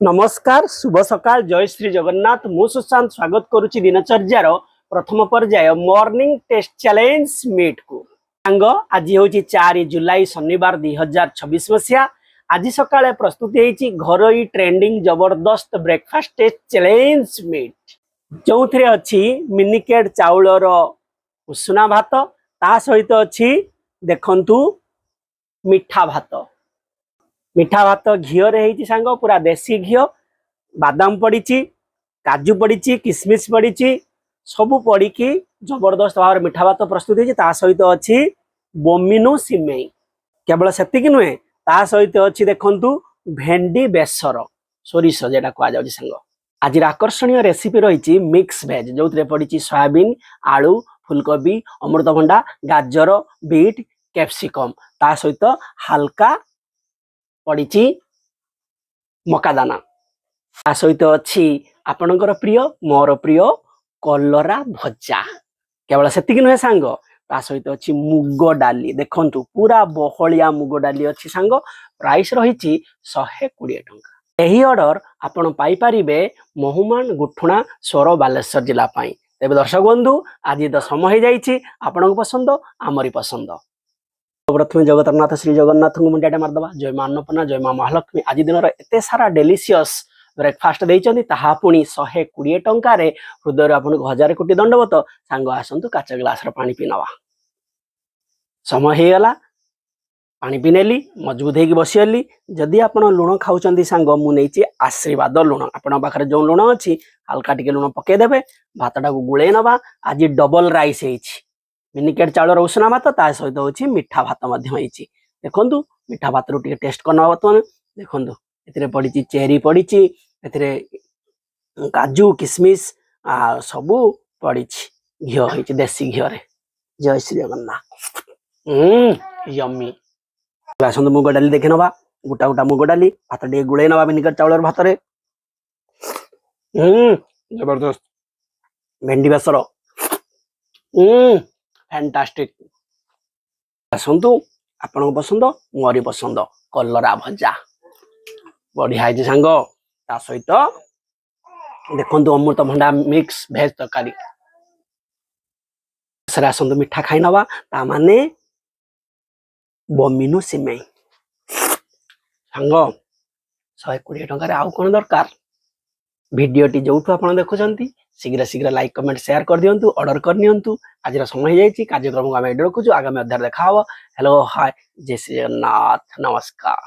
नमस्कार शुभ सकाळ जय श्री जगन्नाथ मु सुशांत स्वागत करुच्ची दिनचर्यार प्रथम पर्याय मॉर्निंग टेस्ट चैलेंज मीट को सांग आज हूँ 4 जुलाई शनिवार 2026 मसीहा आज सकाळे प्रस्तुति होती घरोई ट्रेंडिंग जबरदस्त ब्रेकफास्ट टेस्ट चैलेंज मीट जो थे अच्छी मिनिकेट चाउलर उषुना भात ता सहित अच्छी देखंतु मिठा भात मिठा भात घीरे होती सांग पूरा देसी घी बादाम पड़ी काजू पड़ी किसमिश पड़ी सबू पड़ी जबरदस्त भाव मिठा भात प्रस्तुत होती सहित अच्छी बोमिनो सिमेई केवल से नुहे ता सहित अच्छी देखंतु भेंडी बेसर सोरिष जेटा कह सांग आज आकर्षणीय रेसिपी रही मिक्स भेज जो पड़ी सोयाबीन आलू फुलकोबी अमृतभंडा गाजर बीट कैप्सिकम ता सहित हल्का पड़ी मकादाना ता सहित अच्छी आपणकर प्रिय मोर प्रिय कलरा भजा केवल से नुहे सांग ता सहित अच्छी मुग डाली देखंतु पूरा बहलिया मुग डाली अच्छी सांग प्राइस रही 120 टंका। यही ऑर्डर आपण पाई परिबे महुमान गुठुणा सोर बालेश्वर जिला पाई। तेबे दर्शक बंधु आज तो समय हो जाइए आपण पसंद आमरी पसंद प्रथम जगतनाथ श्री जगन्नाथ को मुंडिया मारदबा जय मां अन्नपूर्णा जय मां महालक्ष्मी आज दिन एते सारा डेलीशियस ब्रेकफास्ट देइचंदी ताहा पुणी 120 टंका रे हृदय आपन 1000 कोटी दंडवत सांग आसंतु काच ग्लास रे पानी पीनवा समय हे गला पानी पीनेली मजबूत हेकी बसियली जदि आपण लुण खाउचंदी सांग मु नेची आशीर्वाद लुण आपण पाखरे जो लुण अछि हल्का टिके लुण पके देबे भातटा को गुळे नबा आज डबल राइस हेछि मिनिकेट चाउल उषुना भात ता सहित होची मिठा भात देखु मिठा भात टे टेस्ट करना बर्तमान देखु ए पड़ी चेरी पड़ी काजू किसमिश सबू पड़ी घी होती देसी घी जय श्री जगन्नाथ यम्मी आसतु मुग डाली देखी नवा गोटा गोटा मुग डाली भात टे गुड़े नवा मिनिकेट चाउल भात जबरदस्त भेंडी बेसर फैंटास्टिक आसतु आपण पसंद मोरी पसंद कलरा भजा बढ़िया है सांग ता सहित देखंतु अमृतभंडा मिक्स भेज तरकारी आसतु मिठा खाई नवा ता माने बोमिनो सिमेई सांग 120 टंका आउ कौन दरकार भिडियोटी जो आप देखुं शीघ्र शीघ्र लाइक कमेंट शेयर कर दिंतु ऑर्डर कर नियंतु आज समय जाइए कार्यक्रम को आम रखुचु आगामी अध्याय देखा हेलो हाय जय श्री जगन्नाथ नमस्कार।